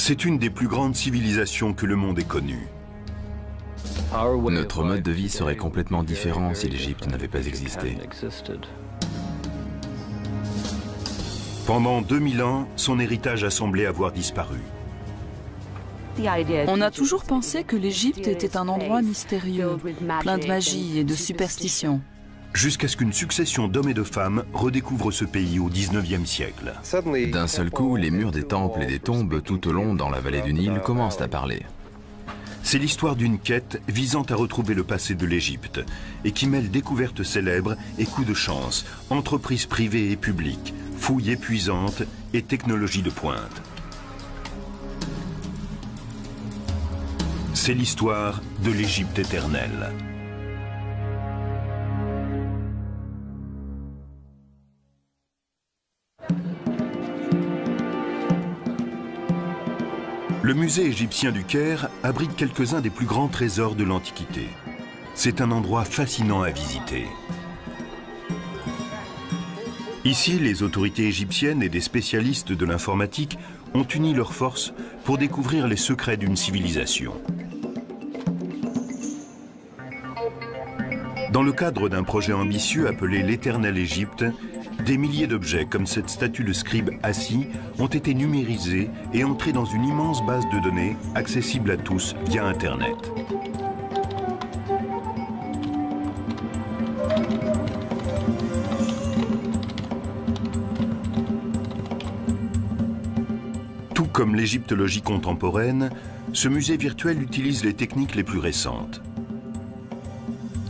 C'est une des plus grandes civilisations que le monde ait connues. Notre mode de vie serait complètement différent si l'Égypte n'avait pas existé. Pendant 2000 ans, son héritage a semblé avoir disparu. On a toujours pensé que l'Égypte était un endroit mystérieux, plein de magie et de superstitions. Jusqu'à ce qu'une succession d'hommes et de femmes redécouvre ce pays au XIXe siècle. D'un seul coup, les murs des temples et des tombes tout au long dans la vallée du Nil commencent à parler. C'est l'histoire d'une quête visant à retrouver le passé de l'Égypte et qui mêle découvertes célèbres et coups de chance, entreprises privées et publiques, fouilles épuisantes et technologies de pointe. C'est l'histoire de l'Égypte éternelle. Le musée égyptien du Caire abrite quelques-uns des plus grands trésors de l'Antiquité. C'est un endroit fascinant à visiter. Ici, les autorités égyptiennes et des spécialistes de l'informatique ont uni leurs forces pour découvrir les secrets d'une civilisation. Dans le cadre d'un projet ambitieux appelé l'Éternelle Égypte, des milliers d'objets comme cette statue de scribe assis ont été numérisés et entrés dans une immense base de données accessible à tous via Internet. Tout comme l'égyptologie contemporaine, ce musée virtuel utilise les techniques les plus récentes.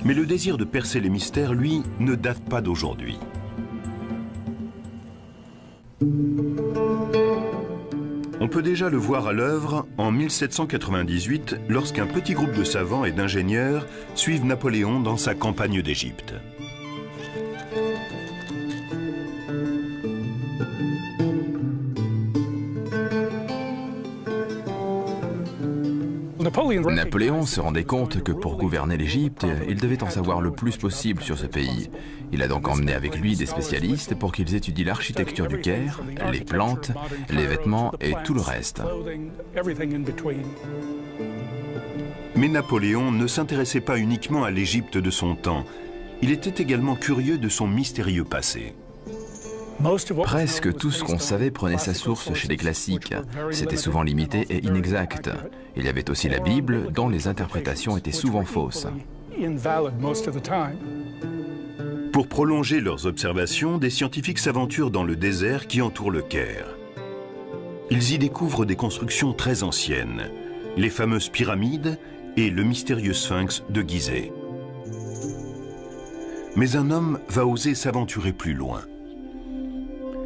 Mais le désir de percer les mystères, lui, ne date pas d'aujourd'hui. On peut déjà le voir à l'œuvre en 1798, lorsqu'un petit groupe de savants et d'ingénieurs suivent Napoléon dans sa campagne d'Égypte. Napoléon se rendait compte que pour gouverner l'Égypte, il devait en savoir le plus possible sur ce pays. Il a donc emmené avec lui des spécialistes pour qu'ils étudient l'architecture du Caire, les plantes, les vêtements et tout le reste. Mais Napoléon ne s'intéressait pas uniquement à l'Égypte de son temps. Il était également curieux de son mystérieux passé. Presque tout ce qu'on savait prenait sa source chez les classiques. C'était souvent limité et inexact. Il y avait aussi la Bible, dont les interprétations étaient souvent fausses. Pour prolonger leurs observations, des scientifiques s'aventurent dans le désert qui entoure le Caire. Ils y découvrent des constructions très anciennes, les fameuses pyramides et le mystérieux sphinx de Gizeh. Mais un homme va oser s'aventurer plus loin.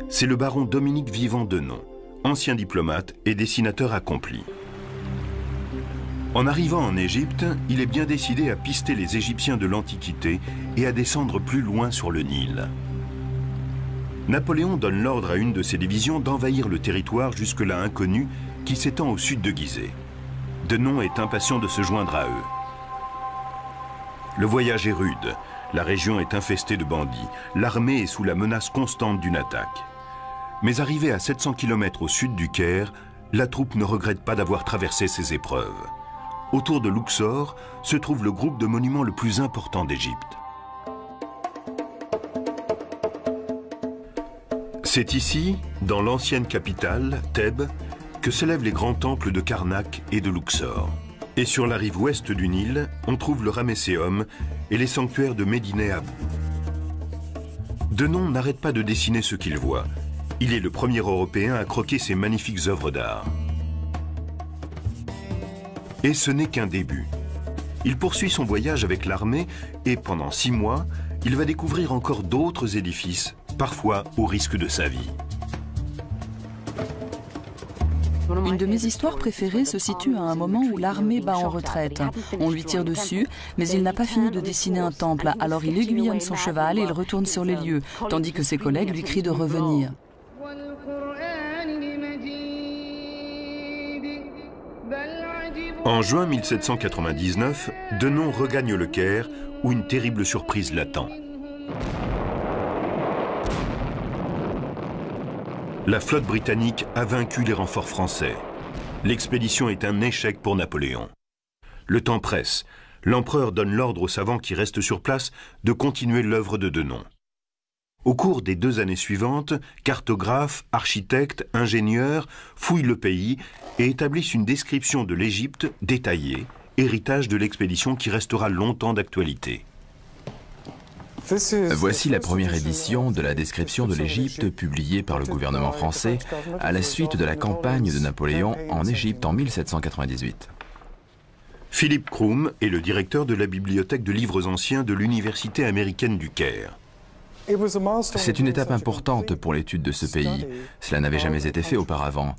C'est le baron Dominique Vivant Denon, ancien diplomate et dessinateur accompli. En arrivant en Égypte, il est bien décidé à pister les Égyptiens de l'Antiquité et à descendre plus loin sur le Nil. Napoléon donne l'ordre à une de ses divisions d'envahir le territoire jusque-là inconnu qui s'étend au sud de Gizeh. Denon est impatient de se joindre à eux. Le voyage est rude, la région est infestée de bandits, l'armée est sous la menace constante d'une attaque. Mais arrivé à 700 km au sud du Caire, la troupe ne regrette pas d'avoir traversé ces épreuves. Autour de Luxor se trouve le groupe de monuments le plus important d'Égypte. C'est ici, dans l'ancienne capitale, Thèbes, que s'élèvent les grands temples de Karnak et de Luxor. Et sur la rive ouest du Nil, on trouve le Ramesséum et les sanctuaires de Médine et Abou. Denon n'arrête pas de dessiner ce qu'il voit. Il est le premier Européen à croquer ces magnifiques œuvres d'art. Et ce n'est qu'un début. Il poursuit son voyage avec l'armée et pendant 6 mois, il va découvrir encore d'autres édifices, parfois au risque de sa vie. Une de mes histoires préférées se situe à un moment où l'armée bat en retraite. On lui tire dessus, mais il n'a pas fini de dessiner un temple, alors il aiguillonne son cheval et il retourne sur les lieux, tandis que ses collègues lui crient de revenir. En juin 1799, Denon regagne le Caire, où une terrible surprise l'attend. La flotte britannique a vaincu les renforts français. L'expédition est un échec pour Napoléon. Le temps presse. L'empereur donne l'ordre aux savants qui restent sur place de continuer l'œuvre de Denon. Au cours des 2 années suivantes, cartographes, architectes, ingénieurs fouillent le pays et établissent une description de l'Égypte détaillée, héritage de l'expédition qui restera longtemps d'actualité. Voici la première édition de la description de l'Égypte publiée par le gouvernement français à la suite de la campagne de Napoléon en Égypte en 1798. Philippe Croom est le directeur de la bibliothèque de livres anciens de l'Université américaine du Caire. C'est une étape importante pour l'étude de ce pays. Cela n'avait jamais été fait auparavant.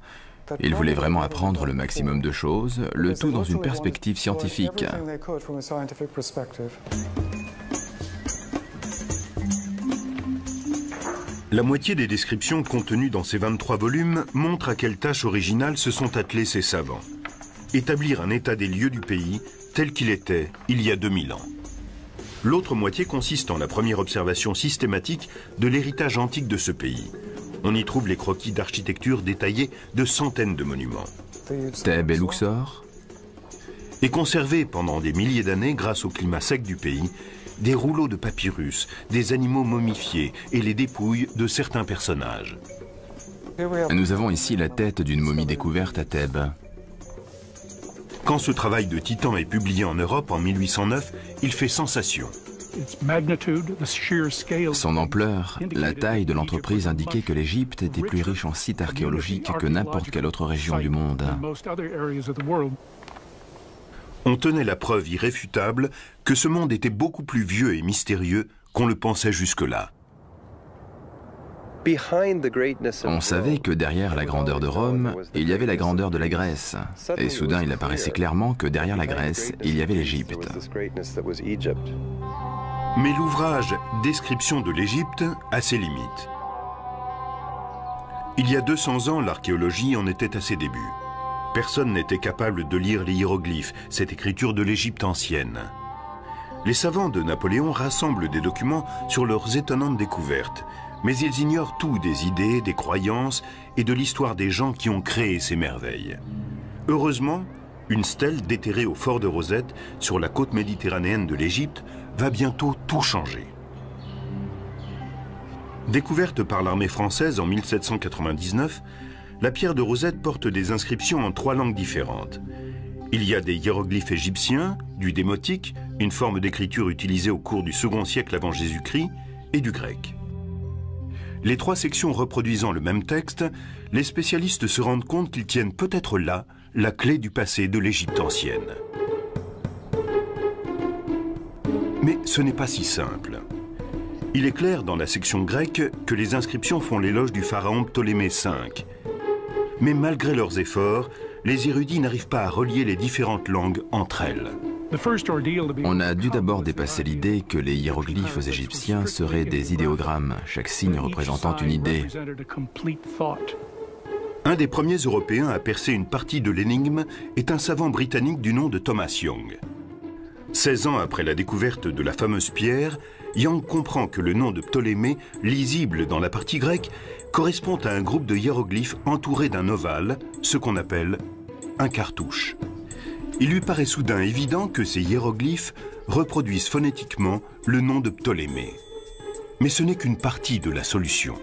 Il voulait vraiment apprendre le maximum de choses, le tout dans une perspective scientifique. La moitié des descriptions contenues dans ces 23 volumes montrent à quelle tâche originale se sont attelés ces savants. Établir un état des lieux du pays tel qu'il était il y a 2000 ans. L'autre moitié consiste en la première observation systématique de l'héritage antique de ce pays. On y trouve les croquis d'architecture détaillés de centaines de monuments. Thèbes et Luxor. Et conservés pendant des milliers d'années grâce au climat sec du pays, des rouleaux de papyrus, des animaux momifiés et les dépouilles de certains personnages. Nous avons ici la tête d'une momie découverte à Thèbes. Quand ce travail de titan est publié en Europe en 1809, il fait sensation. Son ampleur, la taille de l'entreprise indiquait que l'Égypte était plus riche en sites archéologiques que n'importe quelle autre région du monde. On tenait la preuve irréfutable que ce monde était beaucoup plus vieux et mystérieux qu'on le pensait jusque-là. On savait que derrière la grandeur de Rome, il y avait la grandeur de la Grèce. Et soudain, il apparaissait clairement que derrière la Grèce, il y avait l'Égypte. Mais l'ouvrage « Description de l'Égypte » a ses limites. Il y a 200 ans, l'archéologie en était à ses débuts. Personne n'était capable de lire les hiéroglyphes, cette écriture de l'Égypte ancienne. Les savants de Napoléon rassemblent des documents sur leurs étonnantes découvertes, mais ils ignorent tout des idées, des croyances et de l'histoire des gens qui ont créé ces merveilles. Heureusement, une stèle déterrée au fort de Rosette, sur la côte méditerranéenne de l'Égypte, va bientôt tout changer. Découverte par l'armée française en 1799, la pierre de Rosette porte des inscriptions en 3 langues différentes. Il y a des hiéroglyphes égyptiens, du démotique, une forme d'écriture utilisée au cours du second siècle avant Jésus-Christ, et du grec. Les 3 sections reproduisant le même texte, les spécialistes se rendent compte qu'ils tiennent peut-être là la clé du passé de l'Égypte ancienne. Mais ce n'est pas si simple. Il est clair dans la section grecque que les inscriptions font l'éloge du pharaon Ptolémée V. Mais malgré leurs efforts, les érudits n'arrivent pas à relier les différentes langues entre elles. On a dû d'abord dépasser l'idée que les hiéroglyphes égyptiens seraient des idéogrammes, chaque signe représentant une idée. Un des premiers Européens à percer une partie de l'énigme est un savant britannique du nom de Thomas Young. 16 ans après la découverte de la fameuse pierre, Young comprend que le nom de Ptolémée, lisible dans la partie grecque, correspond à un groupe de hiéroglyphes entourés d'un ovale, ce qu'on appelle un cartouche. Il lui paraît soudain évident que ces hiéroglyphes reproduisent phonétiquement le nom de Ptolémée. Mais ce n'est qu'une partie de la solution.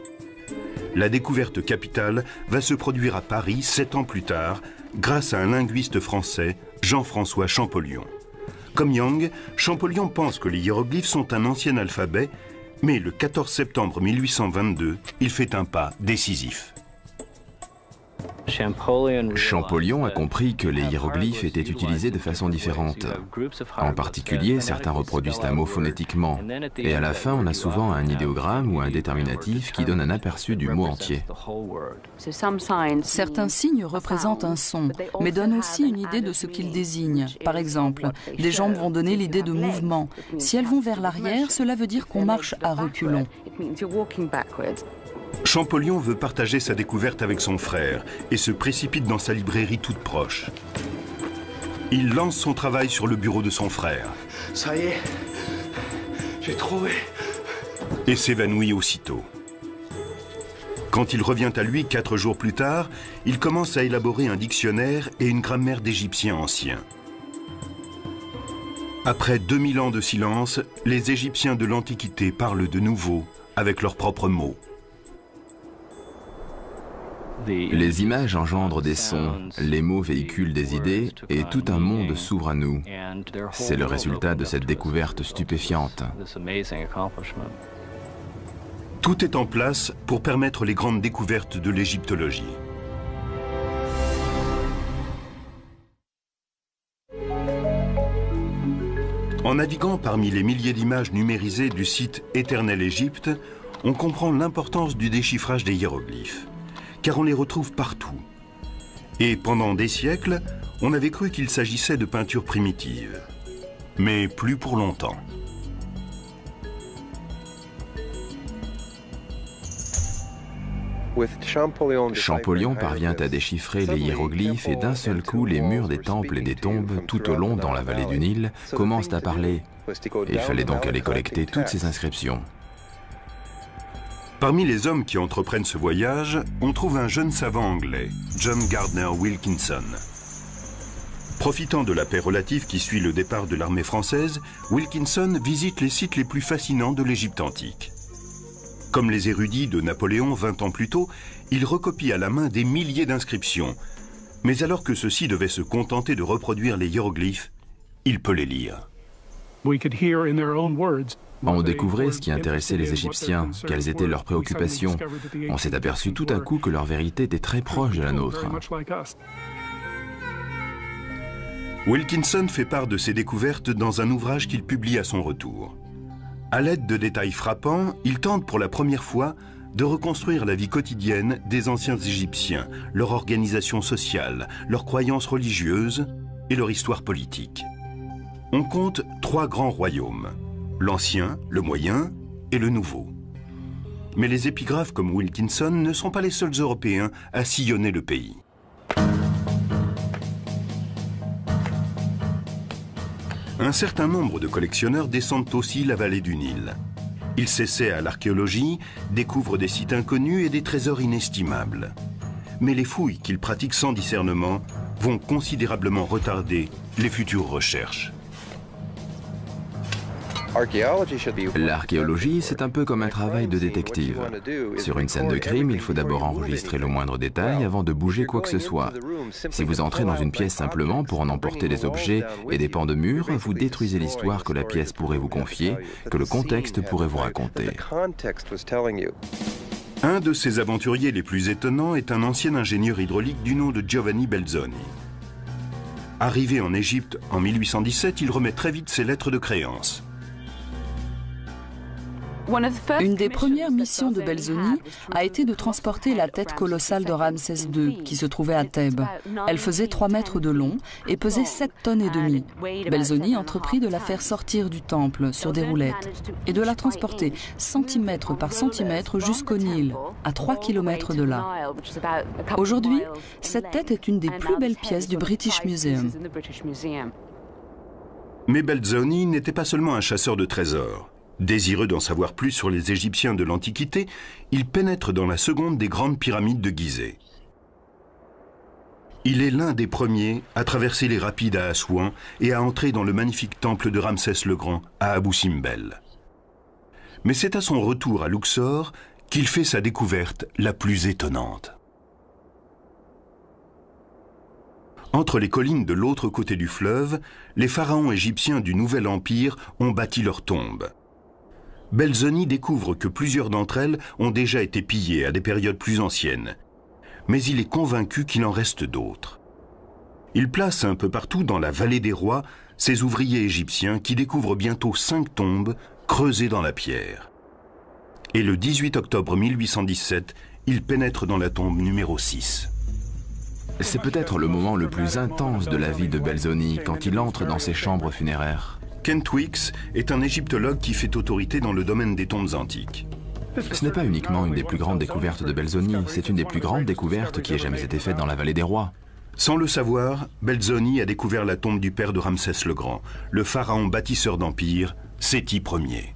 La découverte capitale va se produire à Paris 7 ans plus tard, grâce à un linguiste français, Jean-François Champollion. Comme Young, Champollion pense que les hiéroglyphes sont un ancien alphabet, mais le 14 septembre 1822, il fait un pas décisif. Champollion a compris que les hiéroglyphes étaient utilisés de façon différente. En particulier, certains reproduisent un mot phonétiquement, et à la fin, on a souvent un idéogramme ou un déterminatif qui donne un aperçu du mot entier. Certains signes représentent un son, mais donnent aussi une idée de ce qu'ils désignent. Par exemple, des jambes vont donner l'idée de mouvement. Si elles vont vers l'arrière, cela veut dire qu'on marche à reculons. Champollion veut partager sa découverte avec son frère et se précipite dans sa librairie toute proche. Il lance son travail sur le bureau de son frère. Ça y est, j'ai trouvé. Et s'évanouit aussitôt. Quand il revient à lui 4 jours plus tard, il commence à élaborer un dictionnaire et une grammaire d'égyptien ancien. Après 2000 ans de silence, les Égyptiens de l'Antiquité parlent de nouveau avec leurs propres mots. Les images engendrent des sons, les mots véhiculent des idées et tout un monde s'ouvre à nous. C'est le résultat de cette découverte stupéfiante. Tout est en place pour permettre les grandes découvertes de l'égyptologie. En naviguant parmi les milliers d'images numérisées du site Éternel Égypte, on comprend l'importance du déchiffrage des hiéroglyphes, car on les retrouve partout. Et pendant des siècles, on avait cru qu'il s'agissait de peintures primitives. Mais plus pour longtemps. Champollion parvient à déchiffrer les hiéroglyphes et d'un seul coup, les murs des temples et des tombes tout au long dans la vallée du Nil commencent à parler. Il fallait donc aller collecter toutes ces inscriptions. Parmi les hommes qui entreprennent ce voyage, on trouve un jeune savant anglais, John Gardner Wilkinson. Profitant de la paix relative qui suit le départ de l'armée française, Wilkinson visite les sites les plus fascinants de l'Égypte antique. Comme les érudits de Napoléon 20 ans plus tôt, il recopie à la main des milliers d'inscriptions. Mais alors que ceux-ci devaient se contenter de reproduire les hiéroglyphes, il peut les lire. On découvrait ce qui intéressait les Égyptiens, quelles étaient leurs préoccupations. On s'est aperçu tout à coup que leur vérité était très proche de la nôtre. Wilkinson fait part de ses découvertes dans un ouvrage qu'il publie à son retour. À l'aide de détails frappants, il tente pour la première fois de reconstruire la vie quotidienne des anciens Égyptiens, leur organisation sociale, leurs croyances religieuses et leur histoire politique. On compte 3 grands royaumes, l'Ancien, le Moyen et le Nouveau. Mais les épigraphes comme Wilkinson ne sont pas les seuls Européens à sillonner le pays. Un certain nombre de collectionneurs descendent aussi la vallée du Nil. Ils s'essaient à l'archéologie, découvrent des sites inconnus et des trésors inestimables. Mais les fouilles qu'ils pratiquent sans discernement vont considérablement retarder les futures recherches. L'archéologie, c'est un peu comme un travail de détective. Sur une scène de crime, il faut d'abord enregistrer le moindre détail avant de bouger quoi que ce soit. Si vous entrez dans une pièce simplement pour en emporter des objets et des pans de mur, vous détruisez l'histoire que la pièce pourrait vous confier, que le contexte pourrait vous raconter. Un de ces aventuriers les plus étonnants est un ancien ingénieur hydraulique du nom de Giovanni Belzoni. Arrivé en Égypte en 1817, il remet très vite ses lettres de créance. Une des premières missions de Belzoni a été de transporter la tête colossale de Ramsès II, qui se trouvait à Thèbes. Elle faisait 3 mètres de long et pesait 7,5 tonnes. Belzoni entreprit de la faire sortir du temple sur des roulettes et de la transporter centimètre par centimètre jusqu'au Nil, à 3 km de là. Aujourd'hui, cette tête est une des plus belles pièces du British Museum. Mais Belzoni n'était pas seulement un chasseur de trésors. Désireux d'en savoir plus sur les Égyptiens de l'Antiquité, il pénètre dans la seconde des grandes pyramides de Gizeh. Il est l'un des premiers à traverser les rapides à Assouan et à entrer dans le magnifique temple de Ramsès le Grand à Abou Simbel. Mais c'est à son retour à Luxor qu'il fait sa découverte la plus étonnante. Entre les collines de l'autre côté du fleuve, les pharaons égyptiens du Nouvel Empire ont bâti leurs tombes. Belzoni découvre que plusieurs d'entre elles ont déjà été pillées à des périodes plus anciennes. Mais il est convaincu qu'il en reste d'autres. Il place un peu partout dans la vallée des rois ses ouvriers égyptiens qui découvrent bientôt 5 tombes creusées dans la pierre. Et le 18 octobre 1817, il pénètre dans la tombe numéro 6. C'est peut-être le moment le plus intense de la vie de Belzoni quand il entre dans ses chambres funéraires. Kent Weeks est un égyptologue qui fait autorité dans le domaine des tombes antiques. Ce n'est pas uniquement une des plus grandes découvertes de Belzoni, c'est une des plus grandes découvertes qui ait jamais été faite dans la vallée des rois. Sans le savoir, Belzoni a découvert la tombe du père de Ramsès le Grand, le pharaon bâtisseur d'empire, Séti Ier.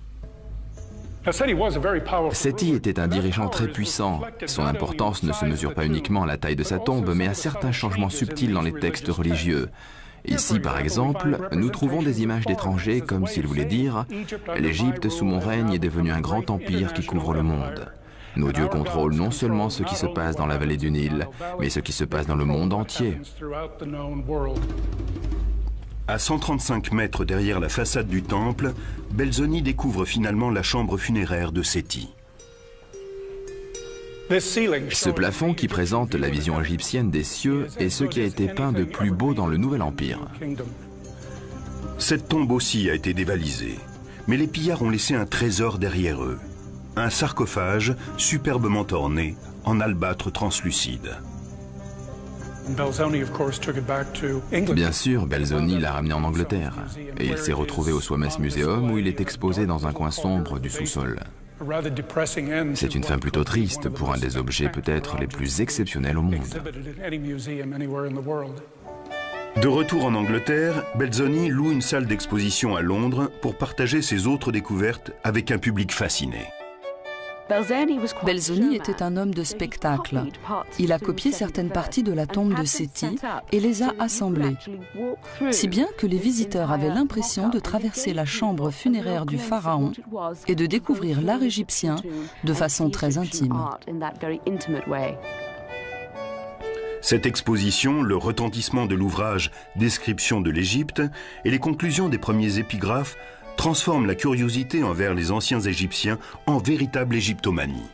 Seti était un dirigeant très puissant. Son importance ne se mesure pas uniquement à la taille de sa tombe, mais à certains changements subtils dans les textes religieux. Ici, par exemple, nous trouvons des images d'étrangers comme s'il voulait dire « L'Égypte sous mon règne est devenue un grand empire qui couvre le monde. Nos dieux contrôlent non seulement ce qui se passe dans la vallée du Nil, mais ce qui se passe dans le monde entier. » À 135 mètres derrière la façade du temple, Belzoni découvre finalement la chambre funéraire de Seti. Ce plafond qui présente la vision égyptienne des cieux est ce qui a été peint de plus beau dans le Nouvel Empire. Cette tombe aussi a été dévalisée, mais les pillards ont laissé un trésor derrière eux. Un sarcophage superbement orné en albâtre translucide. Bien sûr, Belzoni l'a ramené en Angleterre et il s'est retrouvé au Soames Museum où il est exposé dans un coin sombre du sous-sol. C'est une fin plutôt triste pour un des objets peut-être les plus exceptionnels au monde. De retour en Angleterre, Belzoni loue une salle d'exposition à Londres pour partager ses autres découvertes avec un public fasciné. Belzoni était un homme de spectacle. Il a copié certaines parties de la tombe de Seti et les a assemblées, si bien que les visiteurs avaient l'impression de traverser la chambre funéraire du pharaon et de découvrir l'art égyptien de façon très intime. Cette exposition, le retentissement de l'ouvrage « Description de l'Égypte » et les conclusions des premiers épigraphes transforment la curiosité envers les anciens Égyptiens en véritable égyptomanie.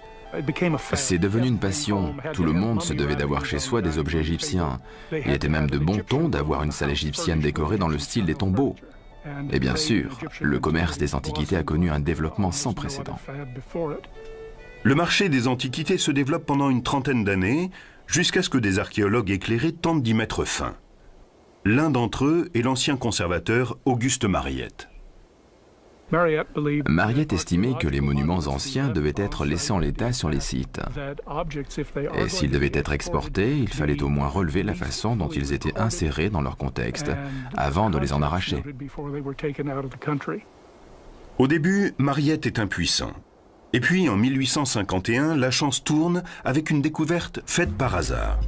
C'est devenu une passion. Tout le monde se devait d'avoir chez soi des objets égyptiens. Il était même de bon ton d'avoir une salle égyptienne décorée dans le style des tombeaux. Et bien sûr, le commerce des antiquités a connu un développement sans précédent. Le marché des antiquités se développe pendant une trentaine d'années, jusqu'à ce que des archéologues éclairés tentent d'y mettre fin. L'un d'entre eux est l'ancien conservateur Auguste Mariette. Mariette estimait que les monuments anciens devaient être laissés en l'état sur les sites. Et s'ils devaient être exportés, il fallait au moins relever la façon dont ils étaient insérés dans leur contexte, avant de les en arracher. Au début, Mariette est impuissant. Et puis, en 1851, la chance tourne avec une découverte faite par hasard.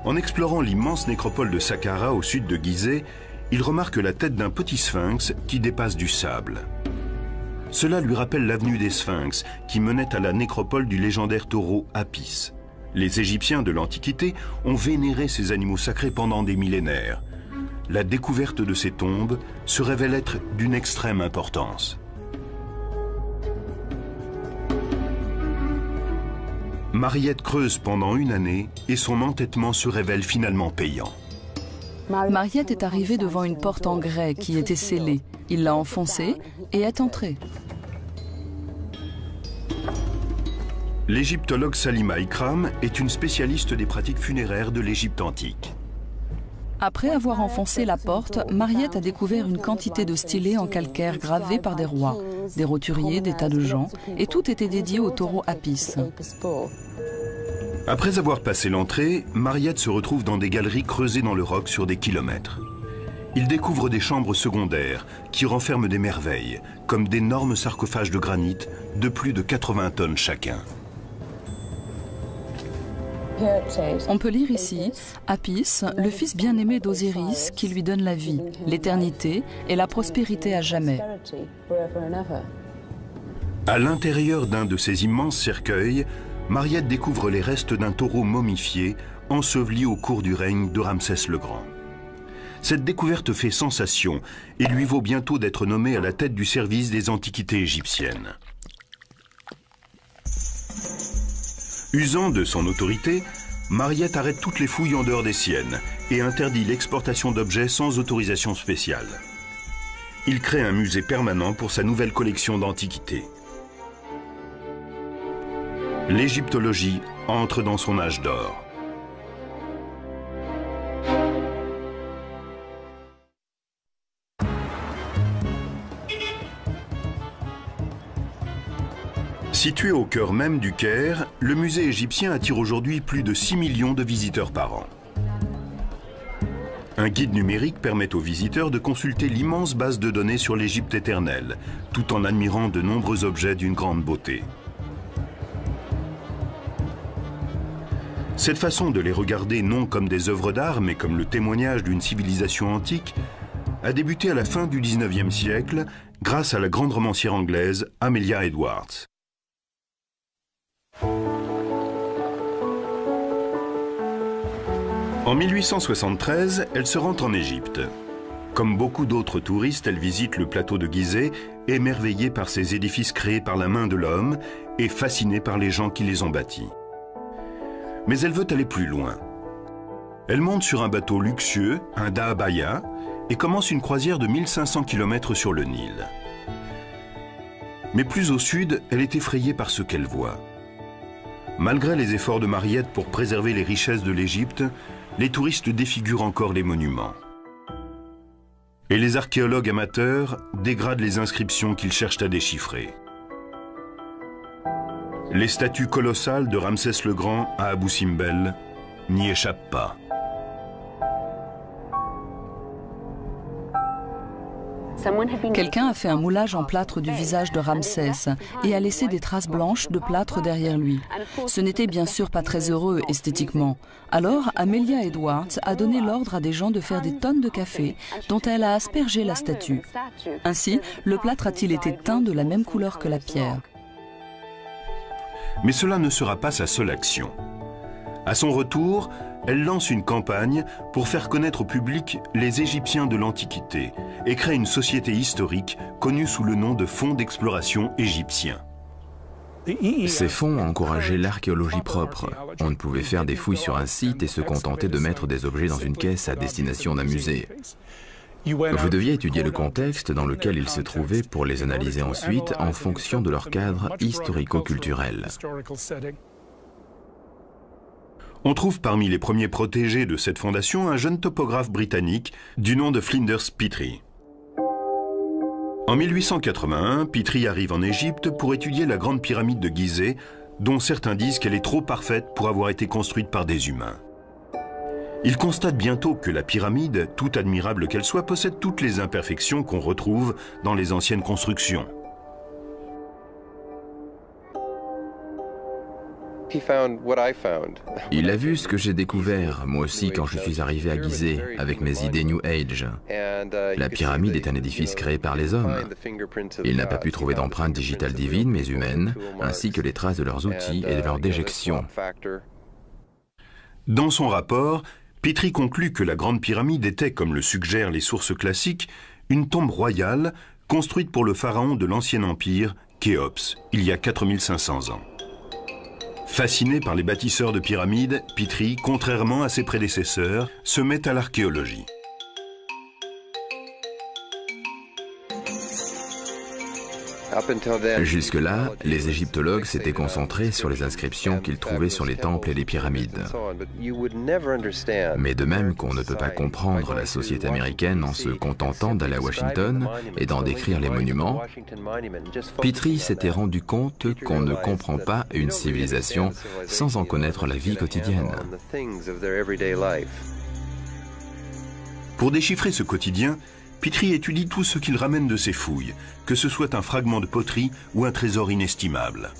En explorant l'immense nécropole de Saqqara au sud de Gizeh, il remarque la tête d'un petit sphinx qui dépasse du sable. Cela lui rappelle l'avenue des Sphinx qui menait à la nécropole du légendaire taureau Apis. Les Égyptiens de l'Antiquité ont vénéré ces animaux sacrés pendant des millénaires. La découverte de ces tombes se révèle être d'une extrême importance. Mariette creuse pendant une année et son entêtement se révèle finalement payant. Mariette est arrivée devant une porte en grès qui était scellée. Il l'a enfoncée et est entré. L'égyptologue Salima Ikram est une spécialiste des pratiques funéraires de l'Égypte antique. Après avoir enfoncé la porte, Mariette a découvert une quantité de stylés en calcaire gravés par des rois, des roturiers, des tas de gens, et tout était dédié au taureau Apis. Après avoir passé l'entrée, Mariette se retrouve dans des galeries creusées dans le roc sur des kilomètres. Il découvre des chambres secondaires qui renferment des merveilles, comme d'énormes sarcophages de granit de plus de 80 tonnes chacun. On peut lire ici Apis, le fils bien-aimé d'Osiris qui lui donne la vie, l'éternité et la prospérité à jamais. À l'intérieur d'un de ces immenses cercueils, Mariette découvre les restes d'un taureau momifié enseveli au cours du règne de Ramsès le Grand. Cette découverte fait sensation et lui vaut bientôt d'être nommé à la tête du service des antiquités égyptiennes. Usant de son autorité, Mariette arrête toutes les fouilles en dehors des siennes et interdit l'exportation d'objets sans autorisation spéciale. Il crée un musée permanent pour sa nouvelle collection d'antiquités. L'égyptologie entre dans son âge d'or. Situé au cœur même du Caire, le musée égyptien attire aujourd'hui plus de 6 millions de visiteurs par an. Un guide numérique permet aux visiteurs de consulter l'immense base de données sur l'Égypte éternelle, tout en admirant de nombreux objets d'une grande beauté. Cette façon de les regarder non comme des œuvres d'art, mais comme le témoignage d'une civilisation antique, a débuté à la fin du XIXe siècle grâce à la grande romancière anglaise Amelia Edwards. En 1873, elle se rend en Égypte. Comme beaucoup d'autres touristes, elle visite le plateau de Gizeh, émerveillée par ces édifices créés par la main de l'homme et fascinée par les gens qui les ont bâtis. Mais elle veut aller plus loin. Elle monte sur un bateau luxueux, un dahabaya, et commence une croisière de 1500 km sur le Nil. Mais plus au sud, elle est effrayée par ce qu'elle voit. Malgré les efforts de Mariette pour préserver les richesses de l'Égypte, les touristes défigurent encore les monuments. Et les archéologues amateurs dégradent les inscriptions qu'ils cherchent à déchiffrer. Les statues colossales de Ramsès le Grand à Abou Simbel n'y échappent pas. Quelqu'un a fait un moulage en plâtre du visage de Ramsès et a laissé des traces blanches de plâtre derrière lui. Ce n'était bien sûr pas très heureux esthétiquement. Alors, Amelia Edwards a donné l'ordre à des gens de faire des tonnes de café dont elle a aspergé la statue. Ainsi, le plâtre a-t-il été teint de la même couleur que la pierre. Mais cela ne sera pas sa seule action. À son retour, elle lance une campagne pour faire connaître au public les Égyptiens de l'Antiquité et crée une société historique connue sous le nom de Fonds d'exploration égyptien. Ces fonds encourageaient l'archéologie propre. On ne pouvait faire des fouilles sur un site et se contenter de mettre des objets dans une caisse à destination d'un musée. Vous deviez étudier le contexte dans lequel ils se trouvaient pour les analyser ensuite en fonction de leur cadre historico-culturel. On trouve parmi les premiers protégés de cette fondation un jeune topographe britannique du nom de Flinders Petrie. En 1881, Petrie arrive en Égypte pour étudier la grande pyramide de Gizeh, dont certains disent qu'elle est trop parfaite pour avoir été construite par des humains. Il constate bientôt que la pyramide, tout admirable qu'elle soit, possède toutes les imperfections qu'on retrouve dans les anciennes constructions. Il a vu ce que j'ai découvert, moi aussi, quand je suis arrivé à Gizeh, avec mes idées New Age. La pyramide est un édifice créé par les hommes. Il n'a pas pu trouver d'empreintes digitales divines, mais humaines, ainsi que les traces de leurs outils et de leurs déjections. Dans son rapport, Petrie conclut que la Grande Pyramide était, comme le suggèrent les sources classiques, une tombe royale construite pour le pharaon de l'Ancien Empire, Khéops, il y a 4500 ans. Fasciné par les bâtisseurs de pyramides, Petrie, contrairement à ses prédécesseurs, se met à l'archéologie. Jusque-là, les égyptologues s'étaient concentrés sur les inscriptions qu'ils trouvaient sur les temples et les pyramides. Mais de même qu'on ne peut pas comprendre la société américaine en se contentant d'aller à Washington et d'en décrire les monuments, Petrie s'était rendu compte qu'on ne comprend pas une civilisation sans en connaître la vie quotidienne. Pour déchiffrer ce quotidien, Petrie étudie tout ce qu'il ramène de ses fouilles, que ce soit un fragment de poterie ou un trésor inestimable.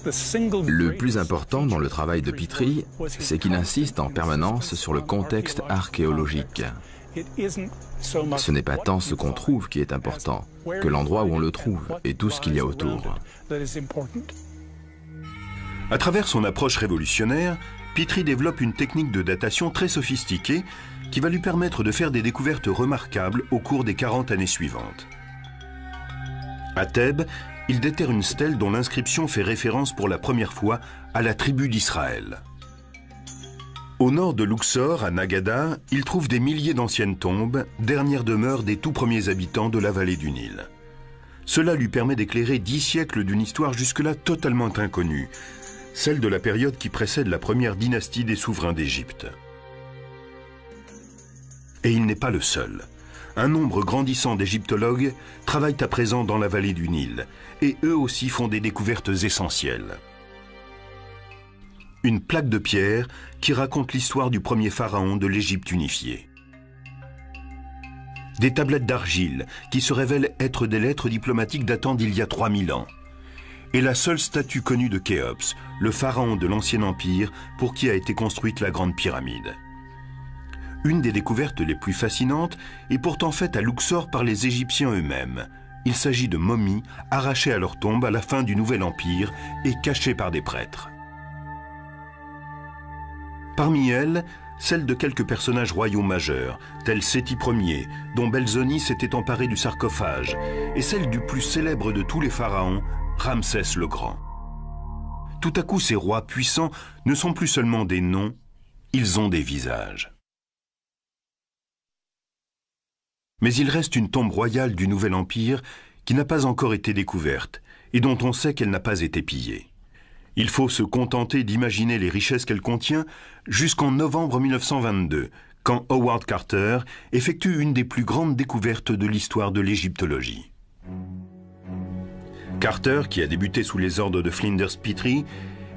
Le plus important dans le travail de Petrie, c'est qu'il insiste en permanence sur le contexte archéologique. Ce n'est pas tant ce qu'on trouve qui est important, que l'endroit où on le trouve et tout ce qu'il y a autour. À travers son approche révolutionnaire, Petrie développe une technique de datation très sophistiquée qui va lui permettre de faire des découvertes remarquables au cours des 40 années suivantes. À Thèbes, il déterre une stèle dont l'inscription fait référence pour la première fois à la tribu d'Israël. Au nord de Luxor, à Nagada, il trouve des milliers d'anciennes tombes, dernières demeures des tout premiers habitants de la vallée du Nil. Cela lui permet d'éclairer 10 siècles d'une histoire jusque-là totalement inconnue, celle de la période qui précède la première dynastie des souverains d'Égypte. Et il n'est pas le seul. Un nombre grandissant d'égyptologues travaillent à présent dans la vallée du Nil, et eux aussi font des découvertes essentielles. Une plaque de pierre qui raconte l'histoire du premier pharaon de l'Égypte unifiée. Des tablettes d'argile qui se révèlent être des lettres diplomatiques datant d'il y a 3000 ans. Et la seule statue connue de Khéops, le pharaon de l'Ancien Empire pour qui a été construite la Grande Pyramide. Une des découvertes les plus fascinantes est pourtant faite à Luxor par les Égyptiens eux-mêmes. Il s'agit de momies arrachées à leur tombe à la fin du Nouvel Empire et cachées par des prêtres. Parmi elles, celle de quelques personnages royaux majeurs, tels Séti Ier, dont Belzoni s'était emparé du sarcophage, et celle du plus célèbre de tous les pharaons, Ramsès le Grand. Tout à coup, ces rois puissants ne sont plus seulement des noms, ils ont des visages. Mais il reste une tombe royale du Nouvel Empire qui n'a pas encore été découverte et dont on sait qu'elle n'a pas été pillée. Il faut se contenter d'imaginer les richesses qu'elle contient jusqu'en novembre 1922, quand Howard Carter effectue une des plus grandes découvertes de l'histoire de l'égyptologie. Carter, qui a débuté sous les ordres de Flinders Petrie,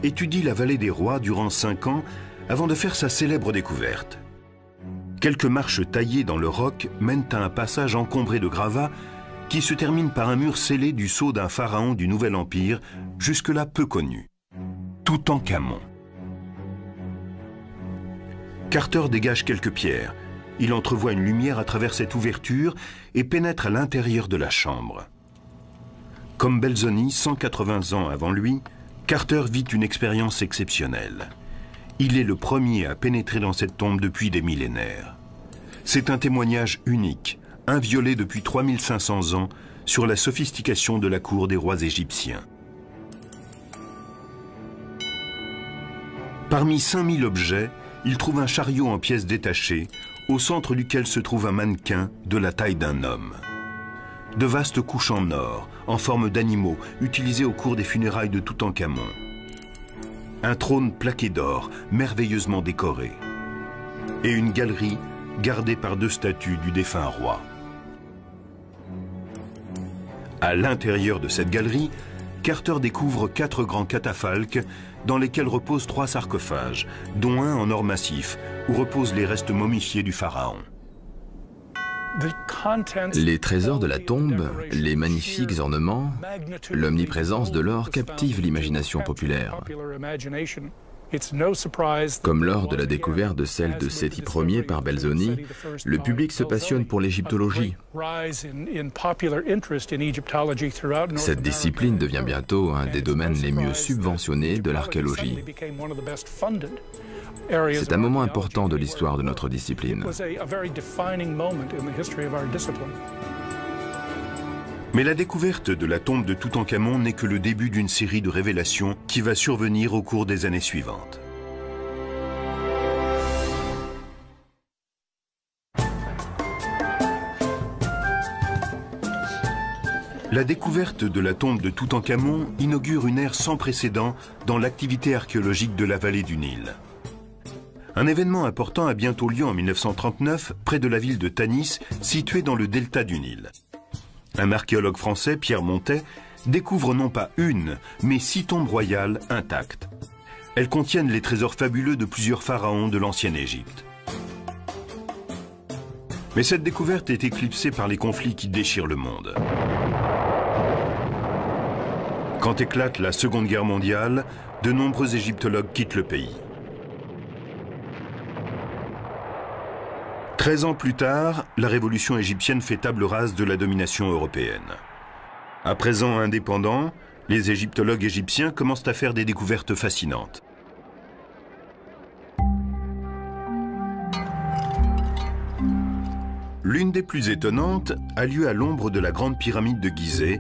étudie la vallée des rois durant 5 ans avant de faire sa célèbre découverte. Quelques marches taillées dans le roc mènent à un passage encombré de gravats qui se termine par un mur scellé du sceau d'un pharaon du Nouvel Empire, jusque-là peu connu, Toutankhamon. Carter dégage quelques pierres. Il entrevoit une lumière à travers cette ouverture et pénètre à l'intérieur de la chambre. Comme Belzoni, 180 ans avant lui, Carter vit une expérience exceptionnelle. Il est le premier à pénétrer dans cette tombe depuis des millénaires. C'est un témoignage unique, inviolé depuis 3500 ans, sur la sophistication de la cour des rois égyptiens. Parmi 5000 objets, il trouve un chariot en pièces détachées, au centre duquel se trouve un mannequin de la taille d'un homme. De vastes couches en or, en forme d'animaux, utilisées au cours des funérailles de Toutankhamon. Un trône plaqué d'or, merveilleusement décoré. Et une galerie gardée par 2 statues du défunt roi. À l'intérieur de cette galerie, Carter découvre 4 grands catafalques dans lesquels reposent 3 sarcophages, dont un en or massif, où reposent les restes momifiés du pharaon. Les trésors de la tombe, les magnifiques ornements, l'omniprésence de l'or captivent l'imagination populaire. Comme lors de la découverte de celle de Séti Ier par Belzoni, le public se passionne pour l'égyptologie. Cette discipline devient bientôt un des domaines les mieux subventionnés de l'archéologie. C'est un moment important de l'histoire de notre discipline. Mais la découverte de la tombe de Toutankhamon n'est que le début d'une série de révélations qui va survenir au cours des années suivantes. La découverte de la tombe de Toutankhamon inaugure une ère sans précédent dans l'activité archéologique de la vallée du Nil. Un événement important a bientôt lieu en 1939 près de la ville de Tanis, située dans le delta du Nil. Un archéologue français, Pierre Montet, découvre non pas une, mais 6 tombes royales intactes. Elles contiennent les trésors fabuleux de plusieurs pharaons de l'ancienne Égypte. Mais cette découverte est éclipsée par les conflits qui déchirent le monde. Quand éclate la Seconde Guerre mondiale, de nombreux égyptologues quittent le pays. 13 ans plus tard, la révolution égyptienne fait table rase de la domination européenne. À présent indépendants, les égyptologues égyptiens commencent à faire des découvertes fascinantes. L'une des plus étonnantes a lieu à l'ombre de la grande pyramide de Gizeh,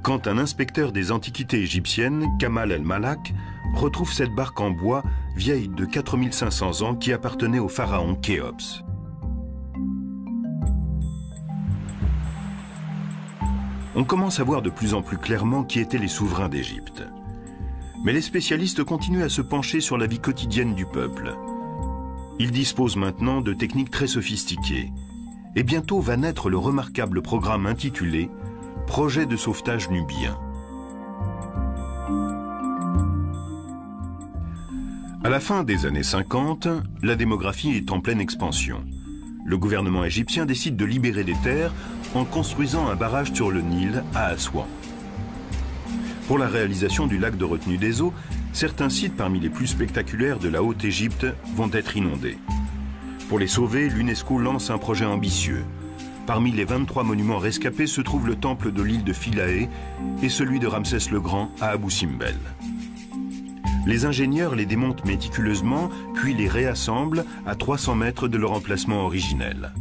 quand un inspecteur des antiquités égyptiennes, Kamal el-Malak, retrouve cette barque en bois vieille de 4500 ans qui appartenait au pharaon Khéops. On commence à voir de plus en plus clairement qui étaient les souverains d'Égypte. Mais les spécialistes continuent à se pencher sur la vie quotidienne du peuple. Ils disposent maintenant de techniques très sophistiquées. Et bientôt va naître le remarquable programme intitulé « Projet de sauvetage nubien ». À la fin des années 50, la démographie est en pleine expansion. le gouvernement égyptien décide de libérer des terres en construisant un barrage sur le Nil à Aswan. Pour la réalisation du lac de retenue des eaux, certains sites parmi les plus spectaculaires de la Haute-Égypte vont être inondés. Pour les sauver, l'UNESCO lance un projet ambitieux. Parmi les 23 monuments rescapés se trouve le temple de l'île de Philae et celui de Ramsès le Grand à Abou Simbel. Les ingénieurs les démontent méticuleusement, puis les réassemblent à 300 mètres de leur emplacement originel.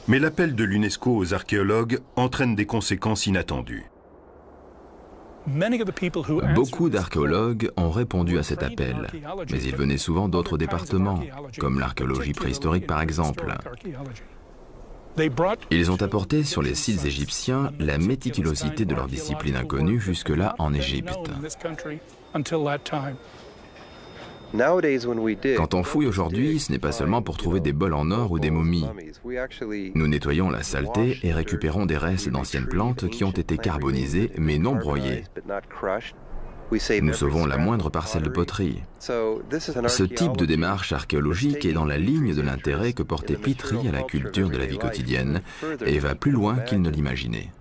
Mais l'appel de l'UNESCO aux archéologues entraîne des conséquences inattendues. Beaucoup d'archéologues ont répondu à cet appel, mais ils venaient souvent d'autres départements, comme l'archéologie préhistorique par exemple. Ils ont apporté sur les sites égyptiens la méticulosité de leur discipline inconnue jusque-là en Égypte. Quand on fouille aujourd'hui, ce n'est pas seulement pour trouver des bols en or ou des momies. Nous nettoyons la saleté et récupérons des restes d'anciennes plantes qui ont été carbonisées mais non broyées. Nous sauvons la moindre parcelle de poterie. Ce type de démarche archéologique est dans la ligne de l'intérêt que portait Petrie à la culture de la vie quotidienne et va plus loin qu'il ne l'imaginait.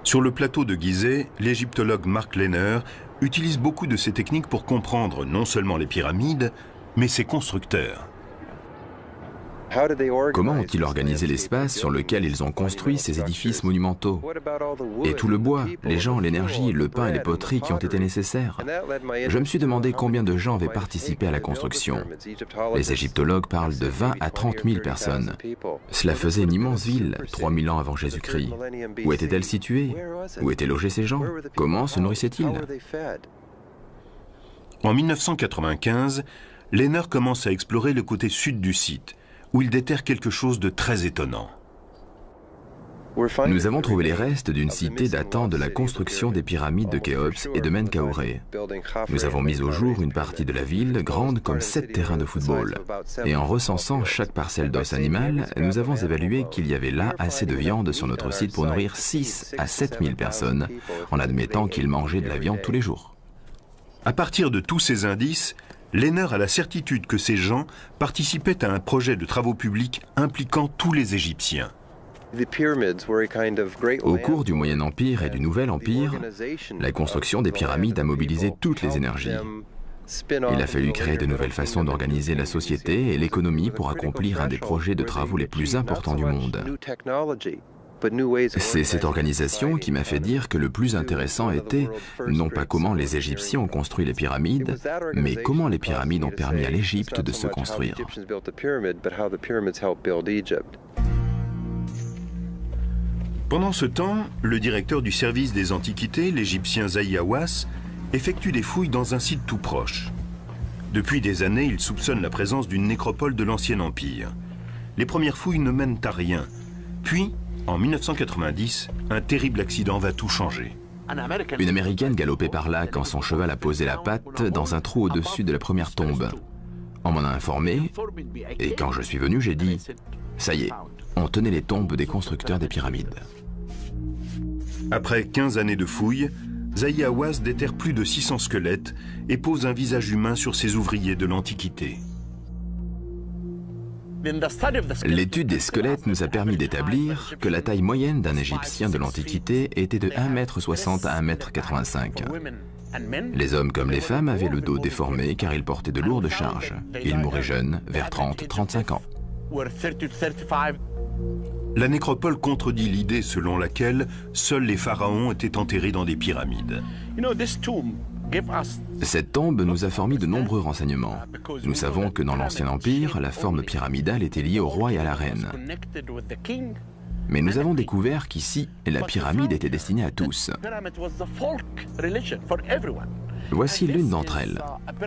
Sur le plateau de Gizeh, l'égyptologue Mark Lehner utilise beaucoup de ces techniques pour comprendre non seulement les pyramides, mais ses constructeurs. Comment ont-ils organisé l'espace sur lequel ils ont construit ces édifices monumentaux? Et tout le bois, les gens, l'énergie, le pain et les poteries qui ont été nécessaires? Je me suis demandé combien de gens avaient participé à la construction. Les égyptologues parlent de 20 à 30 000 personnes. Cela faisait une immense ville, 3000 ans avant Jésus-Christ. Où étaient-elles situées? Où étaient logés ces gens? Comment se nourrissaient-ils? En 1995, Lehner commence à explorer le côté sud du site, où il déterre quelque chose de très étonnant. Nous avons trouvé les restes d'une cité datant de la construction des pyramides de Khéops et de Menkaure. Nous avons mis au jour une partie de la ville grande comme 7 terrains de football. Et en recensant chaque parcelle d'os animal, nous avons évalué qu'il y avait là assez de viande sur notre site pour nourrir 6 à 7 000 personnes, en admettant qu'ils mangeaient de la viande tous les jours. À partir de tous ces indices, Lehner a la certitude que ces gens participaient à un projet de travaux publics impliquant tous les Égyptiens. Au cours du Moyen Empire et du Nouvel Empire, la construction des pyramides a mobilisé toutes les énergies. Il a fallu créer de nouvelles façons d'organiser la société et l'économie pour accomplir un des projets de travaux les plus importants du monde. C'est cette organisation qui m'a fait dire que le plus intéressant était non pas comment les Égyptiens ont construit les pyramides, mais comment les pyramides ont permis à l'Égypte de se construire. Pendant ce temps, le directeur du service des Antiquités, l'Égyptien Zahi Hawass, effectue des fouilles dans un site tout proche. Depuis des années, il soupçonne la présence d'une nécropole de l'Ancien Empire. Les premières fouilles ne mènent à rien. Puis, en 1990, un terrible accident va tout changer. Une Américaine galopait par là quand son cheval a posé la patte dans un trou au-dessus de la première tombe. On m'en a informé, et quand je suis venu, j'ai dit « Ça y est, on tenait les tombes des constructeurs des pyramides ». Après 15 années de fouilles, Zahi Hawass déterre plus de 600 squelettes et pose un visage humain sur ces ouvriers de l'Antiquité. L'étude des squelettes nous a permis d'établir que la taille moyenne d'un Égyptien de l'Antiquité était de 1,60 m à 1,85 m. Les hommes comme les femmes avaient le dos déformé car ils portaient de lourdes charges. Ils mouraient jeunes, vers 30-35 ans. La nécropole contredit l'idée selon laquelle seuls les pharaons étaient enterrés dans des pyramides. Cette tombe nous a fourni de nombreux renseignements. Nous savons que dans l'Ancien Empire, la forme pyramidale était liée au roi et à la reine. Mais nous avons découvert qu'ici, la pyramide était destinée à tous. Voici l'une d'entre elles.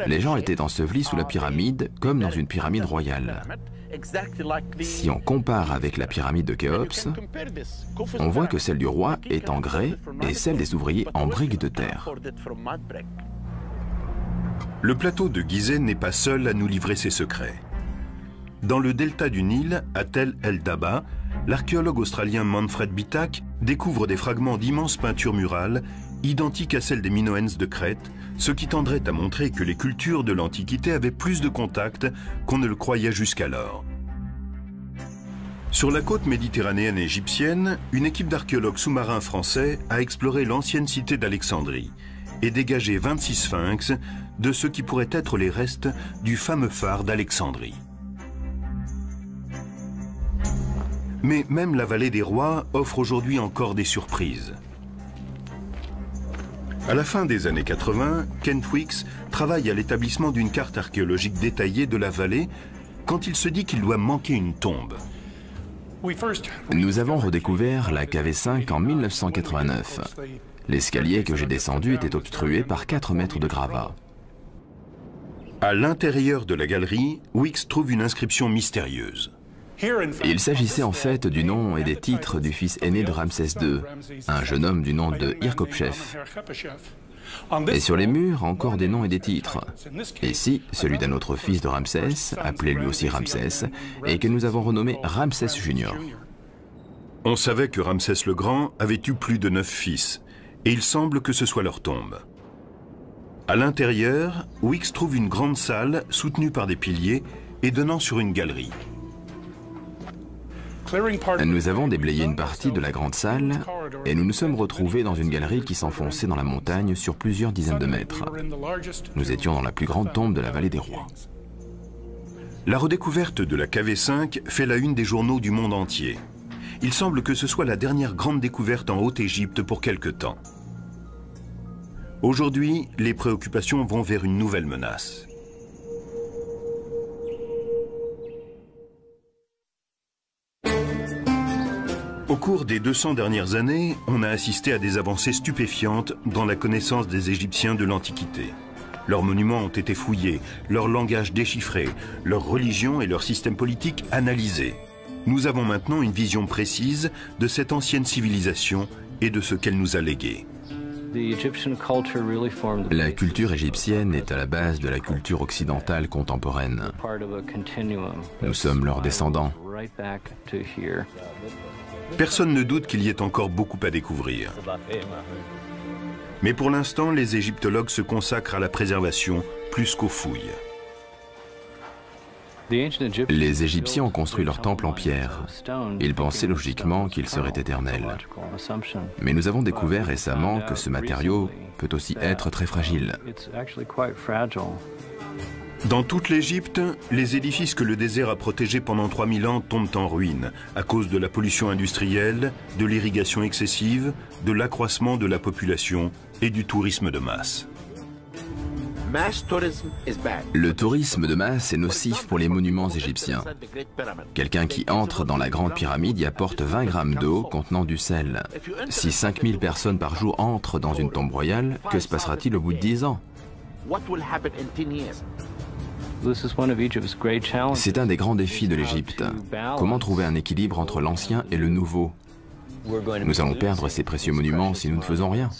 Les gens étaient ensevelis sous la pyramide, comme dans une pyramide royale. Si on compare avec la pyramide de Khéops, on voit que celle du roi est en grès et celle des ouvriers en briques de terre. Le plateau de Gizeh n'est pas seul à nous livrer ses secrets. Dans le delta du Nil, à Tel el-Daba, l'archéologue australien Manfred Bitak découvre des fragments d'immenses peintures murales identiques à celles des Minoens de Crète, ce qui tendrait à montrer que les cultures de l'Antiquité avaient plus de contacts qu'on ne le croyait jusqu'alors. Sur la côte méditerranéenne égyptienne, une équipe d'archéologues sous-marins français a exploré l'ancienne cité d'Alexandrie et dégagé 26 sphinx de ce qui pourrait être les restes du fameux phare d'Alexandrie. Mais même la vallée des rois offre aujourd'hui encore des surprises. À la fin des années 80, Kent Weeks travaille à l'établissement d'une carte archéologique détaillée de la vallée quand il se dit qu'il doit manquer une tombe. Nous avons redécouvert la KV5 en 1989. L'escalier que j'ai descendu était obstrué par 4 mètres de gravats. À l'intérieur de la galerie, Weeks trouve une inscription mystérieuse. Il s'agissait en fait du nom et des titres du fils aîné de Ramsès II, un jeune homme du nom de Hirkopchef. Et sur les murs, encore des noms et des titres. Ici, celui d'un autre fils de Ramsès, appelé lui aussi Ramsès, et que nous avons renommé Ramsès Junior. On savait que Ramsès le Grand avait eu plus de 9 fils, et il semble que ce soit leur tombe. À l'intérieur, Weeks trouve une grande salle soutenue par des piliers et donnant sur une galerie. Nous avons déblayé une partie de la grande salle et nous nous sommes retrouvés dans une galerie qui s'enfonçait dans la montagne sur plusieurs dizaines de mètres. Nous étions dans la plus grande tombe de la vallée des rois. La redécouverte de la KV5 fait la une des journaux du monde entier. Il semble que ce soit la dernière grande découverte en Haute-Égypte pour quelque temps. Aujourd'hui, les préoccupations vont vers une nouvelle menace. Au cours des 200 dernières années, on a assisté à des avancées stupéfiantes dans la connaissance des Égyptiens de l'Antiquité. Leurs monuments ont été fouillés, leur langage déchiffré, leur religion et leur système politique analysés. Nous avons maintenant une vision précise de cette ancienne civilisation et de ce qu'elle nous a légué. La culture égyptienne est à la base de la culture occidentale contemporaine. Nous sommes leurs descendants. Personne ne doute qu'il y ait encore beaucoup à découvrir. Mais pour l'instant, les égyptologues se consacrent à la préservation plus qu'aux fouilles. Les Égyptiens ont construit leur temple en pierre. Ils pensaient logiquement qu'il serait éternel. Mais nous avons découvert récemment que ce matériau peut aussi être très fragile. Dans toute l'Égypte, les édifices que le désert a protégés pendant 3000 ans tombent en ruine à cause de la pollution industrielle, de l'irrigation excessive, de l'accroissement de la population et du tourisme de masse. Le tourisme de masse est nocif pour les monuments égyptiens. Quelqu'un qui entre dans la grande pyramide y apporte 20 grammes d'eau contenant du sel. Si 5000 personnes par jour entrent dans une tombe royale, que se passera-t-il au bout de 10 ans ? C'est un des grands défis de l'Égypte. Comment trouver un équilibre entre l'ancien et le nouveau? Nous allons perdre ces précieux monuments si nous ne faisons rien.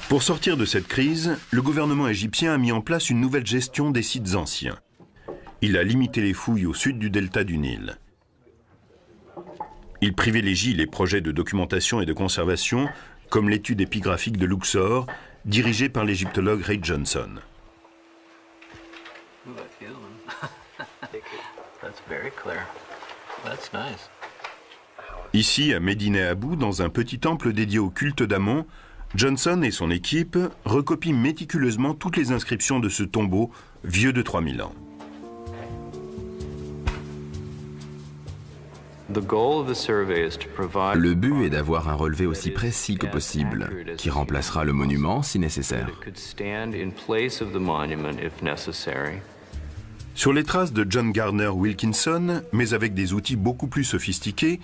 Pour sortir de cette crise, le gouvernement égyptien a mis en place une nouvelle gestion des sites anciens. Il a limité les fouilles au sud du delta du Nil. Il privilégie les projets de documentation et de conservation, comme l'étude épigraphique de Luxor, dirigée par l'égyptologue Ray Johnson. Ici, à Médine Abou, dans un petit temple dédié au culte d'Amon, Johnson et son équipe recopient méticuleusement toutes les inscriptions de ce tombeau vieux de 3000 ans. Le but est d'avoir un relevé aussi précis que possible, qui remplacera le monument si nécessaire. Sur les traces de John Gardner Wilkinson, mais avec des outils beaucoup plus sophistiqués,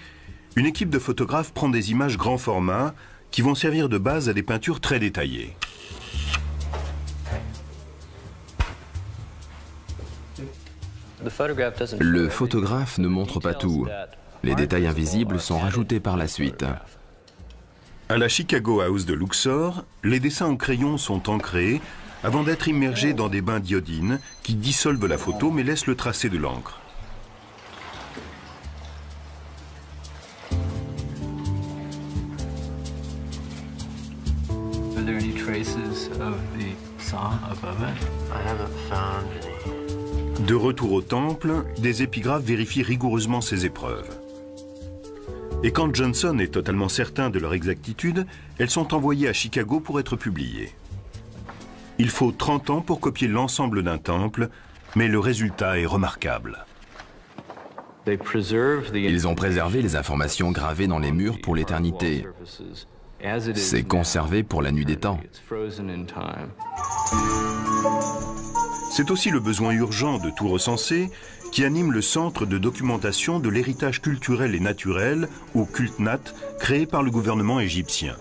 une équipe de photographes prend des images grand format qui vont servir de base à des peintures très détaillées. Le photographe ne montre pas tout. Les détails invisibles sont rajoutés par la suite. À la Chicago House de Luxor, les dessins au crayon sont ancrés avant d'être immergés dans des bains d'iodine qui dissolvent la photo mais laissent le tracé de l'encre. there any traces of the saw above it? I haven't found any. De retour au temple, des épigraphes vérifient rigoureusement ces épreuves. Et quand Johnson est totalement certain de leur exactitude, elles sont envoyées à Chicago pour être publiées. Il faut 30 ans pour copier l'ensemble d'un temple, mais le résultat est remarquable. Ils ont préservé les informations gravées dans les murs pour l'éternité. C'est conservé pour la nuit des temps. C'est aussi le besoin urgent de tout recenser qui anime le Centre de documentation de l'héritage culturel et naturel, ou CULTNAT, créé par le gouvernement égyptien.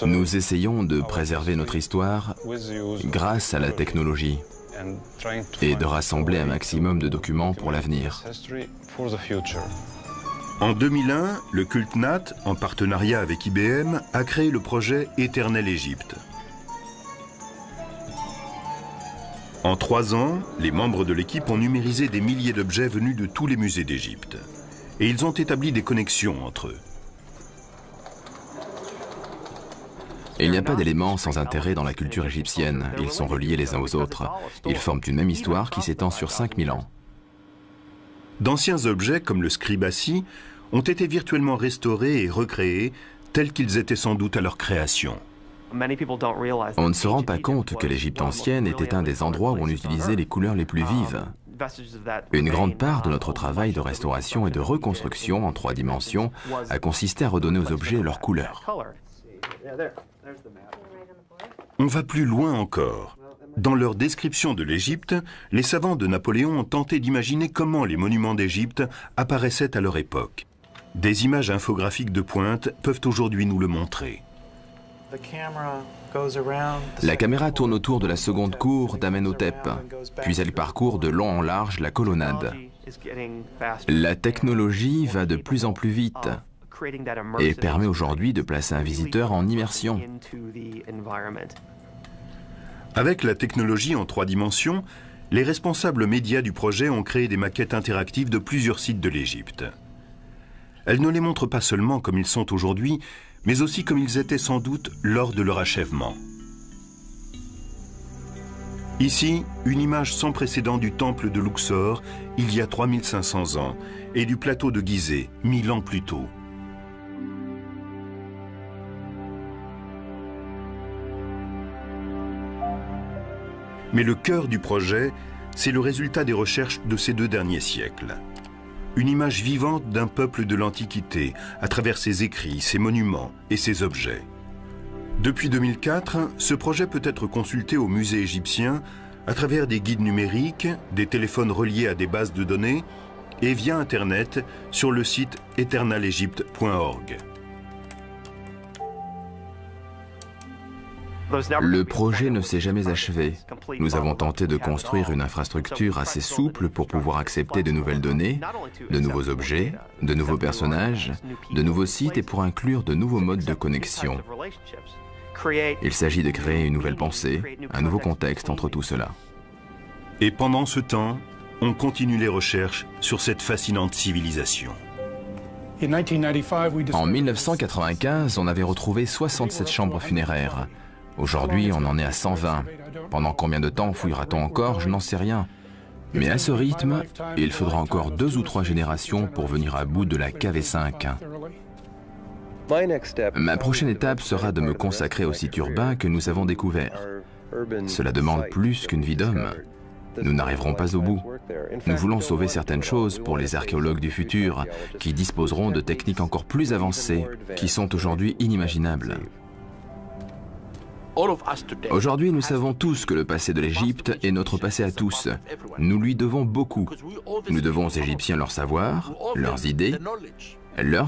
Nous essayons de préserver notre histoire grâce à la technologie et de rassembler un maximum de documents pour l'avenir. En 2001, le CULTNAT, en partenariat avec IBM, a créé le projet Éternel Égypte. En 3 ans, les membres de l'équipe ont numérisé des milliers d'objets venus de tous les musées d'Égypte. Et ils ont établi des connexions entre eux. Il n'y a pas d'éléments sans intérêt dans la culture égyptienne. Ils sont reliés les uns aux autres. Ils forment une même histoire qui s'étend sur 5000 ans. D'anciens objets, comme le scribassi, ont été virtuellement restaurés et recréés, tels qu'ils étaient sans doute à leur création. On ne se rend pas compte que l'Égypte ancienne était un des endroits où on utilisait les couleurs les plus vives. Une grande part de notre travail de restauration et de reconstruction en 3 dimensions a consisté à redonner aux objets leur couleur. On va plus loin encore. Dans leur description de l'Égypte, les savants de Napoléon ont tenté d'imaginer comment les monuments d'Égypte apparaissaient à leur époque. Des images infographiques de pointe peuvent aujourd'hui nous le montrer. La caméra tourne autour de la seconde cour d'Amenhotep, puis elle parcourt de long en large la colonnade. La technologie va de plus en plus vite et permet aujourd'hui de placer un visiteur en immersion. Avec la technologie en 3 dimensions, les responsables médias du projet ont créé des maquettes interactives de plusieurs sites de l'Égypte. Elles ne les montrent pas seulement comme ils sont aujourd'hui, mais aussi comme ils étaient sans doute lors de leur achèvement. Ici, une image sans précédent du temple de Luxor, il y a 3500 ans, et du plateau de Gizeh, 1000 ans plus tôt. Mais le cœur du projet, c'est le résultat des recherches de ces 2 derniers siècles. Une image vivante d'un peuple de l'Antiquité, à travers ses écrits, ses monuments et ses objets. Depuis 2004, ce projet peut être consulté au musée égyptien à travers des guides numériques, des téléphones reliés à des bases de données et via Internet sur le site eternalegypte.org. Le projet ne s'est jamais achevé. Nous avons tenté de construire une infrastructure assez souple pour pouvoir accepter de nouvelles données, de nouveaux objets, de nouveaux personnages, de nouveaux sites et pour inclure de nouveaux modes de connexion. Il s'agit de créer une nouvelle pensée, un nouveau contexte entre tout cela. Et pendant ce temps, on continue les recherches sur cette fascinante civilisation. En 1995, on avait retrouvé 67 chambres funéraires. Aujourd'hui, on en est à 120. Pendant combien de temps fouillera-t-on encore? Je n'en sais rien. Mais à ce rythme, il faudra encore 2 ou 3 générations pour venir à bout de la KV5. Ma prochaine étape sera de me consacrer aux sites urbains que nous avons découverts. Cela demande plus qu'une vie d'homme. Nous n'arriverons pas au bout. Nous voulons sauver certaines choses pour les archéologues du futur, qui disposeront de techniques encore plus avancées, qui sont aujourd'hui inimaginables. Aujourd'hui, nous savons tous que le passé de l'Égypte est notre passé à tous. Nous lui devons beaucoup. Nous devons aux Égyptiens leur savoir, leurs idées, leur